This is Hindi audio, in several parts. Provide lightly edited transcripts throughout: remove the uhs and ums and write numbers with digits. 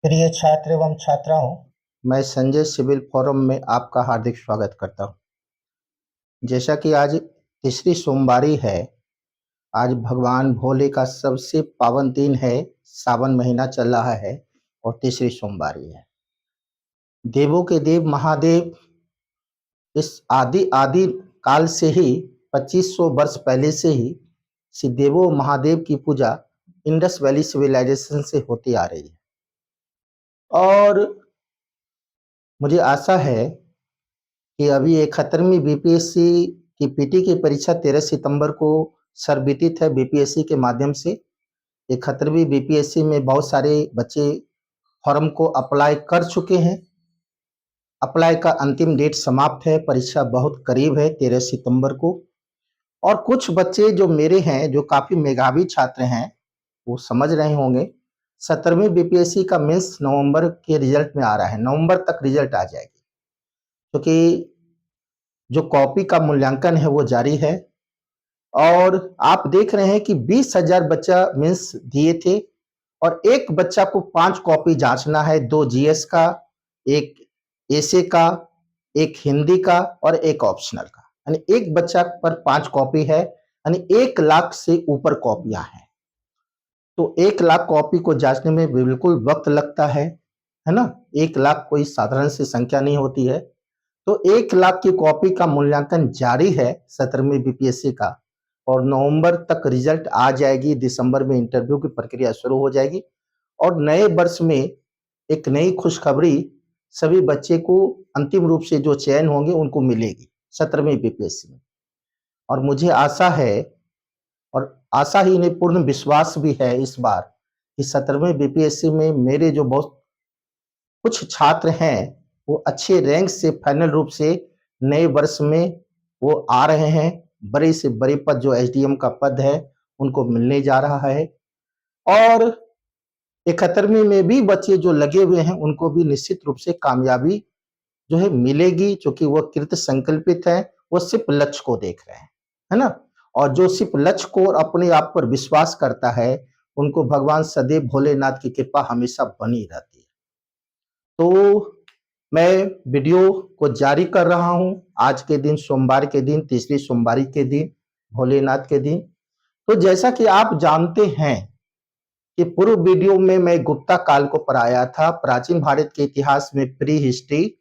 प्रिय छात्र एवं छात्राओं, मैं संजय सिविल फोरम में आपका हार्दिक स्वागत करता हूं। जैसा कि आज तीसरी सोमवारी है, आज भगवान भोले का सबसे पावन दिन है। सावन महीना चल रहा है और तीसरी सोमवारी है। देवों के देव महादेव इस आदि आदि काल से ही 2500 वर्ष पहले से ही श्री देवो महादेव की पूजा इंडस वैली सिविलाइजेशन से होती आ रही है। और मुझे आशा है कि अभी 71वीं बीपीएससी की पीटी की परीक्षा 13 सितंबर को सर्वविदित है बीपीएससी के माध्यम से। 71वीं बीपीएससी में बहुत सारे बच्चे फॉर्म को अप्लाई कर चुके हैं। अप्लाई का अंतिम डेट समाप्त है, परीक्षा बहुत करीब है 13 सितंबर को। और कुछ बच्चे जो मेरे हैं, जो काफी मेधावी छात्र हैं, वो समझ रहे होंगे 17वीं बीपीएससी का मेंस नवंबर के रिजल्ट में आ रहा है। नवंबर तक रिजल्ट आ जाएगी, क्योंकि जो कॉपी का मूल्यांकन है वो जारी है। और आप देख रहे हैं कि 20,000 बच्चा मेंस दिए थे और एक बच्चा को 5 कॉपी जांचना है, 2 जीएस का, एक एसे का, एक हिंदी का और एक ऑप्शनल का। यानी एक बच्चा पर 5 कॉपी है, यानी 1 लाख से ऊपर कॉपियां हैं। तो 1 लाख कॉपी को जांचने में बिल्कुल वक्त लगता है ना। 1 लाख कोई साधारण सी संख्या नहीं होती है। तो 1 लाख की कॉपी का मूल्यांकन जारी है 17वीं बीपीएससी का, और नवंबर तक रिजल्ट आ जाएगी। दिसंबर में इंटरव्यू की प्रक्रिया शुरू हो जाएगी और नए वर्ष में एक नई खुशखबरी सभी बच्चे को अंतिम रूप से जो चयन होंगे उनको मिलेगी 17वीं बीपीएससी में। और मुझे आशा है, और आशा ही नहीं पूर्ण विश्वास भी है इस बार, कि 17वीं बीपीएससी में मेरे जो बहुत कुछ छात्र हैं वो अच्छे रैंक से फाइनल रूप से नए वर्ष में वो आ रहे हैं। बड़े से बड़े पद जो एसडीएम का पद है उनको मिलने जा रहा है। और 71वीं में भी बच्चे जो लगे हुए हैं उनको भी निश्चित रूप से कामयाबी जो है मिलेगी, क्योंकि वो कृत संकल्पित है। वो सिर्फ लक्ष्य को देख रहे हैं, है ना। और जो सिर्फ लक्ष्य को और अपने आप पर विश्वास करता है, उनको भगवान सदैव भोलेनाथ की कृपा हमेशा बनी रहती है। तो मैं वीडियो को जारी कर रहा हूं आज के दिन, सोमवार के दिन, तीसरी सोमवारी के दिन, भोलेनाथ के दिन। तो जैसा कि आप जानते हैं कि पूर्व वीडियो में मैं गुप्ता काल को पढ़ाया था। प्राचीन भारत के इतिहास में prehistory,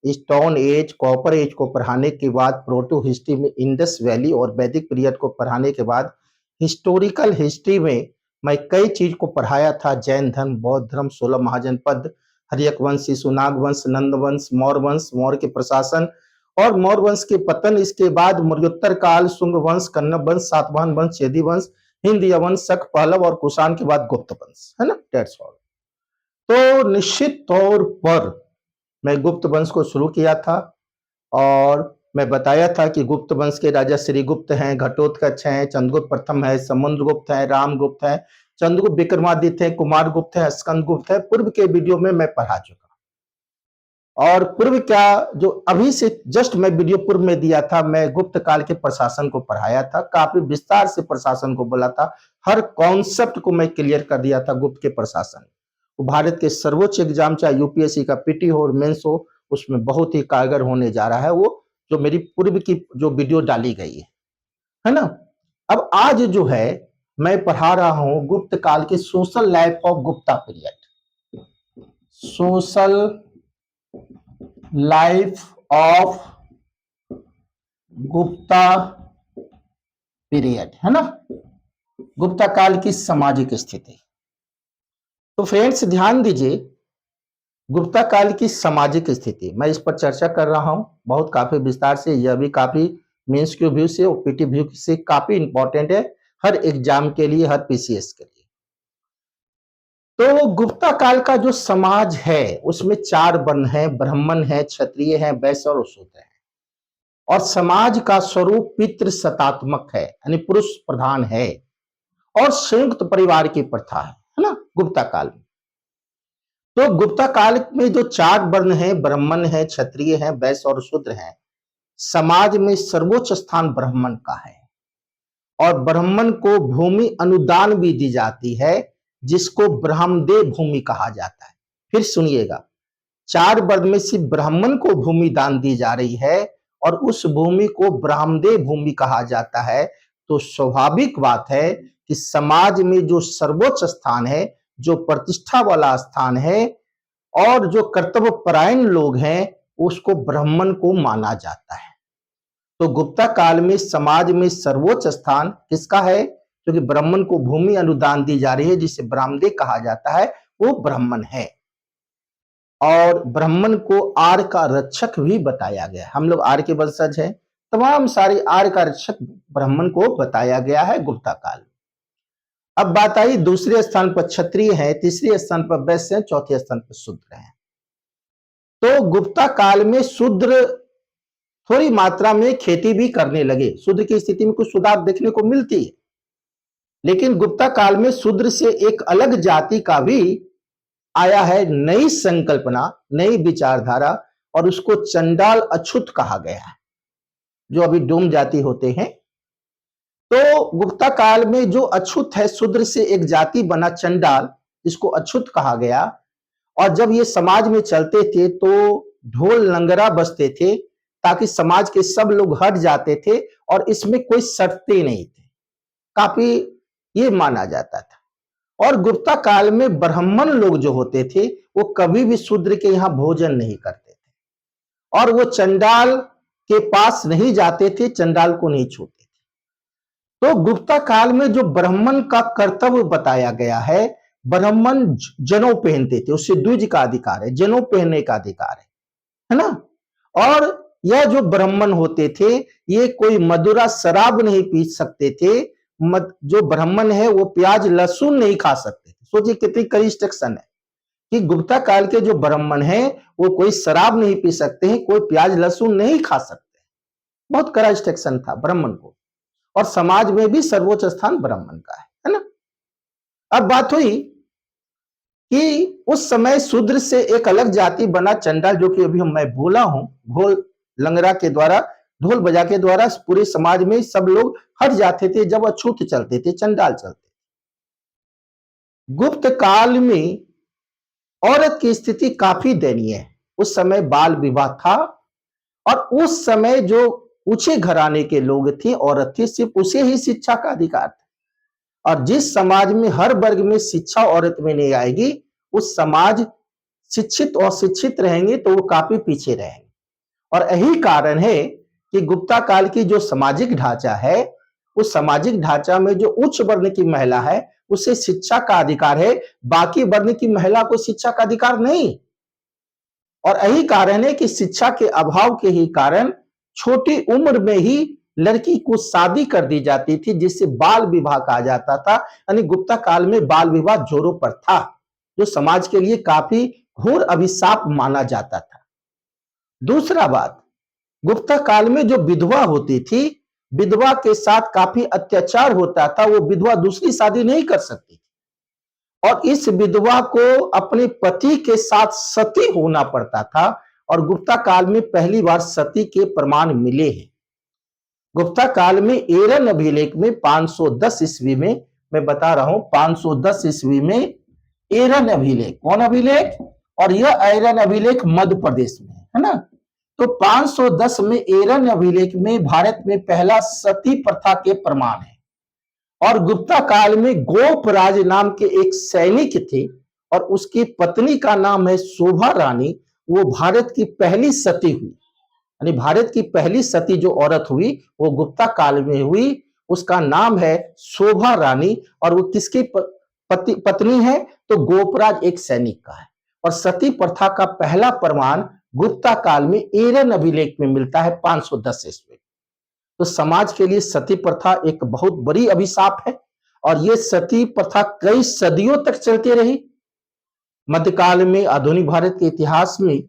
stone age, copper age को पढ़ाने के बाद प्रोटो हिस्ट्री में इंडस वैली और वैदिक पीरियड को पढ़ाने के बाद हिस्टोरिकल हिस्ट्री में मैं कई चीज को पढ़ाया था। जैन धर्म, बौद्ध धर्म, 16 महाजनपद, हर्यक वंश, शिशुनाग वंश, नंद वंश, मौर्य वंश, मौर्य के प्रशासन और मौर्य वंश के पतन। इसके बाद मौर्योत्तर काल, शुंग वंश, कन्नब वंश, सातवाहन वंश, चेदी वंश, हिंद यवन, शक, पहलव और कुषाण के बाद गुप्त वंश, है ना। That's all. तो निश्चित तौर पर मैं गुप्त वंश को शुरू किया था और मैं बताया था कि गुप्त वंश के राजा श्रीगुप्त हैं, घटोत्कच हैं, चंद्रगुप्त प्रथम है, समुद्रगुप्त है, रामगुप्त है, चंद्रगुप्त विक्रमादित्य है, कुमारगुप्त है, स्कंदगुप्त है। पूर्व के वीडियो में मैं पढ़ा चुका। और पूर्व क्या, जो अभी से जस्ट मैं वीडियो पूर्व में दिया था, मैं गुप्त काल के प्रशासन को पढ़ाया था। काफी विस्तार से प्रशासन को बोला था, हर कॉन्सेप्ट को मैं क्लियर कर दिया था। गुप्त के प्रशासन वो भारत के सर्वोच्च एग्जाम, चाहे यूपीएससी का पीटी हो और मेंस हो, उसमें बहुत ही कारगर होने जा रहा है। वो जो मेरी पूर्व की जो वीडियो डाली गई है ना। अब आज जो है मैं पढ़ा रहा हूं गुप्त काल के social life of Gupta period, social life of Gupta period, है ना। गुप्ता काल की सामाजिक स्थिति। तो फ्रेंड्स ध्यान दीजिए, गुप्ता काल की सामाजिक स्थिति मैं इस पर चर्चा कर रहा हूं बहुत काफी विस्तार से। यह भी काफी मेंस के व्यू से और पीटी व्यू से काफी इंपॉर्टेंट है हर एग्जाम के लिए, हर पीसीएस के लिए। तो गुप्ता काल का जो समाज है उसमें 4 वर्ण है, ब्राह्मण है, क्षत्रिय है, वैश्य और शूद्र है। और समाज का स्वरूप पितृ सत्तात्मक है, यानी पुरुष प्रधान है, और संयुक्त परिवार की प्रथा है ना गुप्ता काल में। तो गुप्ता काल में जो 4 वर्ण है, ब्राह्मण है, क्षत्रिय है, वैश्य और शूद्र है, समाज में सर्वोच्च स्थान ब्राह्मण का है। और ब्राह्मण को भूमि अनुदान भी दी जाती है, जिसको ब्रह्मदेव भूमि कहा जाता है। फिर सुनिएगा, 4 वर्ग में सिर्फ ब्राह्मण को भूमि दान दी जा रही है और उस भूमि को ब्राह्मदेय भूमि कहा जाता है। तो स्वाभाविक बात है कि समाज में जो सर्वोच्च स्थान है, जो प्रतिष्ठा वाला स्थान है और जो कर्तव्य परायण लोग हैं, उसको ब्राह्मण को माना जाता है। तो गुप्ता काल में समाज में सर्वोच्च स्थान किसका है? क्योंकि ब्राह्मण को भूमि अनुदान दी जा रही है, जिसे ब्राह्मदेय कहा जाता है, वो ब्राह्मण है। और ब्राह्मण को आर्य का रक्षक भी बताया गया। हम लोग आर्य के वंशज हैं, तमाम सारे आर्य का रक्षक ब्राह्मण को बताया गया है गुप्ता काल में। अब बात आई, दूसरे स्थान पर क्षत्रिय है, तीसरे स्थान पर वैश्य है, चौथे स्थान पर शूद्र है। तो गुप्ता काल में शूद्र थोड़ी मात्रा में खेती भी करने लगे। शूद्र की स्थिति में कुछ सुधार देखने को मिलती है, लेकिन गुप्ता काल में शूद्र से एक अलग जाति का भी आया है, नई संकल्पना, नई विचारधारा, और उसको चंडाल अछूत कहा गया है, जो अभी डोम जाति होते हैं। तो गुप्ता काल में जो अछूत है, शूद्र से एक जाति बना चंडाल, जिसको अछूत कहा गया। और जब ये समाज में चलते थे तो ढोल लंगरा बजते थे, ताकि समाज के सब लोग हट जाते थे और इसमें कोई शर्तें नहीं थे, काफी ये माना जाता था। और गुप्ता काल में ब्राह्मण लोग जो होते थे, वो कभी भी शूद्र के यहाँ भोजन नहीं करते थे और वो चंडाल के पास नहीं जाते थे, चंडाल को नहीं छूते थे। तो गुप्ता काल में जो ब्राह्मण का कर्तव्य बताया गया है, ब्राह्मण जनेऊ पहनते थे, उससे द्विज का अधिकार है, जनेऊ पहनने का अधिकार है ना। और यह जो ब्राह्मण होते थे, ये कोई मदिरा शराब नहीं पी सकते थे। जो ब्राह्मण है वो प्याज लहसुन नहीं खा सकते थे। सोचिए कितनी कड़ी रिस्ट्रिक्शन है कि गुप्ता काल के जो ब्राह्मण हैं वो कोई शराब नहीं पी सकते हैं, कोई प्याज लहसुन नहीं खा सकते। बहुत कड़ा रिस्ट्रिक्शन था ब्राह्मण को, और समाज में भी सर्वोच्च स्थान ब्राह्मण का है ना। अब बात हुई कि उस समय शूद्र से एक अलग जाति बना चंडाल, जो कि अभी मैं बोला हूं, ढोल लंगरा के द्वारा, ढोल बजा के द्वारा पूरे समाज में सब लोग हट जाते थे जब अछूत चलते थे, चंडाल चलते। गुप्त काल में औरत की स्थिति काफी दयनीय है। उस समय बाल विवाह था और उस समय जो ऊंचे घराने के लोग थे, औरत थी, सिर्फ उसे ही शिक्षा का अधिकार था। और जिस समाज में हर वर्ग में शिक्षा औरत में नहीं आएगी, उस समाज शिक्षित और शिक्षित रहेंगे तो वो काफी पीछे रहेंगे। और यही कारण है कि गुप्ता काल की जो सामाजिक ढांचा है, उस सामाजिक ढांचा में जो उच्च वर्ण की महिला है उसे शिक्षा का अधिकार है, बाकी वर्ण की महिला को शिक्षा का अधिकार नहीं। और यही कारण है कि शिक्षा के अभाव के ही कारण छोटी उम्र में ही लड़की को शादी कर दी जाती थी, जिससे बाल विवाह कहा जाता था। यानी गुप्ता काल में बाल विवाह जोरों पर था, जो समाज के लिए काफी घोर अभिशाप माना जाता था। दूसरा बात, गुप्ता काल में जो विधवा होती थी, विधवा के साथ काफी अत्याचार होता था। वो विधवा दूसरी शादी नहीं कर सकती और इस विधवा को अपने पति के साथ सती होना पड़ता था। और गुप्ता काल में पहली बार सती के प्रमाण मिले हैं। गुप्ता काल में एरन अभिलेख में 510 ईस्वी में, मैं बता रहा हूं 510 ईस्वी में एरन अभिलेख, कौन अभिलेख? और यह एरन अभिलेख मध्य प्रदेश में है ना। तो 510 में एरन अभिलेख में भारत में पहला सती प्रथा के प्रमाण है। और गुप्ता काल में गोपराज नाम के एक सैनिक थे और उसकी पत्नी का नाम है शोभा रानी। वो भारत की पहली सती हुई, यानी भारत की पहली सती जो औरत हुई वो गुप्ता काल में हुई। उसका नाम है शोभा रानी और वो किसकी पत्नी है? तो गोपराज एक सैनिक का है। और सती प्रथा का पहला प्रमाण गुप्ता काल में एरन अभिलेख में मिलता है 510 ईस्वी। तो समाज के लिए सती प्रथा एक बहुत बड़ी अभिशाप है और ये सती प्रथा कई सदियों तक चलती रही। मध्यकाल में आधुनिक भारत के इतिहास में,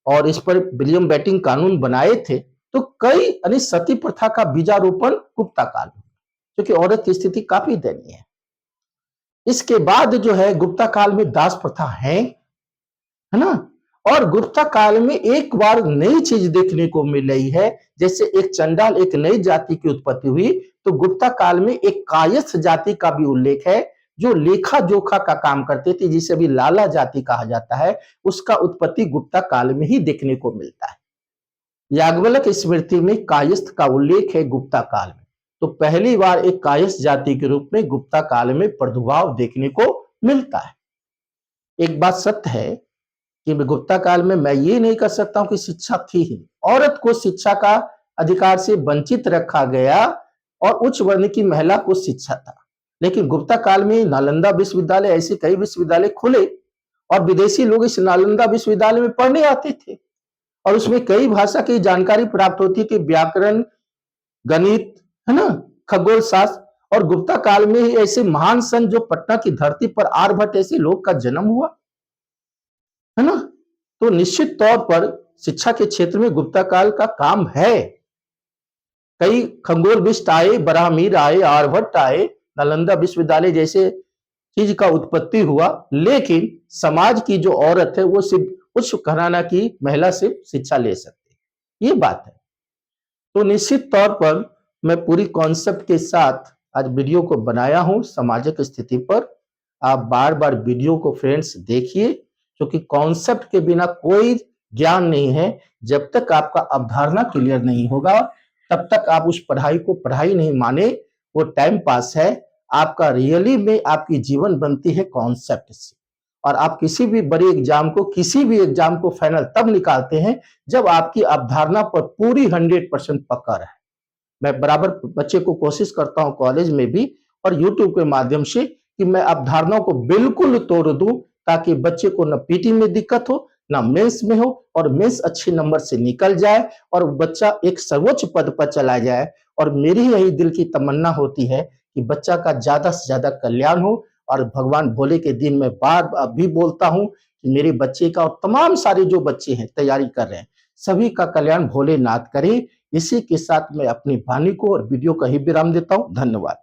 और इस पर विलियम बेंटिंक कानून बनाए थे, तो कई यानी सती प्रथा का बीजारोपण गुप्ता काल में, क्योंकि औरत की स्थिति काफी दयनीय है। इसके बाद जो है गुप्ता काल में दास प्रथा है ना। और गुप्ता काल में एक बार नई चीज देखने को मिल रही है, जैसे एक चंडाल, एक नई जाति की उत्पत्ति हुई, तो गुप्ता काल में एक कायस्थ जाति का भी उल्लेख है, जो लेखा जोखा का काम करते थे, जिसे अभी लाला जाति कहा जाता है, उसका उत्पत्ति गुप्ता काल में ही देखने को मिलता है। याज्ञवल्क्य स्मृति में कायस्थ का उल्लेख है गुप्ता काल में, तो पहली बार एक कायस्थ जाति के रूप में गुप्ता काल में प्रादुर्भाव देखने को मिलता है। एक बात सत्य है कि गुप्ता काल में मैं ये नहीं कर सकता हूं कि शिक्षा थी ही, औरत को शिक्षा का अधिकार से वंचित रखा गया और उच्च वर्ण की महिला को शिक्षा था। लेकिन गुप्ता काल में नालंदा विश्वविद्यालय, ऐसे कई विश्वविद्यालय खुले और विदेशी लोग इस नालंदा विश्वविद्यालय में पढ़ने आते थे और उसमें कई भाषा की जानकारी प्राप्त होती थी, व्याकरण, गणित, है ना, खगोल शास्त्र। और गुप्ता काल में ही ऐसे महान संत जो पटना की धरती पर आर्यभट्ट ऐसे लोग का जन्म हुआ, है ना। तो निश्चित तौर पर शिक्षा के क्षेत्र में गुप्ता काल का काम है। कई खगोलविद आए, ब्राह्मीर आए, आर्यभट्ट आए, नालंदा विश्वविद्यालय जैसे चीज का उत्पत्ति हुआ, लेकिन समाज की जो औरत है वो सिर्फ उच्च घराना की महिला से शिक्षा ले सकती है, ये बात है। तो निश्चित तौर पर मैं पूरी कॉन्सेप्ट के साथ आज वीडियो को बनाया हूं सामाजिक स्थिति पर। आप बार बार वीडियो को फ्रेंड्स देखिए, क्योंकि कॉन्सेप्ट के बिना कोई ज्ञान नहीं है। जब तक आपका अवधारणा क्लियर नहीं होगा तब तक आप उस पढ़ाई को पढ़ाई नहीं माने, वो टाइम पास है। आपका रियली में आपकी जीवन बनती है कॉन्सेप्ट से, और आप किसी भी बड़े एग्जाम को, किसी भी एग्जाम को फाइनल तब निकालते हैं जब आपकी अवधारणा पर पूरी 100% पकड़ है। मैं बराबर बच्चे को कोशिश करता हूं कॉलेज में भी और यूट्यूब के माध्यम से कि मैं अवधारणाओं को बिल्कुल तोड़ दूं, ताकि बच्चे को न पीटी में दिक्कत हो, ना मेंस में हो, और मेंस अच्छे नंबर से निकल जाए और बच्चा एक सर्वोच्च पद पर चला जाए। और मेरी यही दिल की तमन्ना होती है कि बच्चा का ज्यादा से ज्यादा कल्याण हो। और भगवान भोले के दिन में बार बार भी बोलता हूं कि मेरे बच्चे का और तमाम सारे जो बच्चे हैं तैयारी कर रहे हैं, सभी का कल्याण भोलेनाथ करे। इसी के साथ मैं अपनी वाणी को और वीडियो का ही विराम देता हूं। धन्यवाद।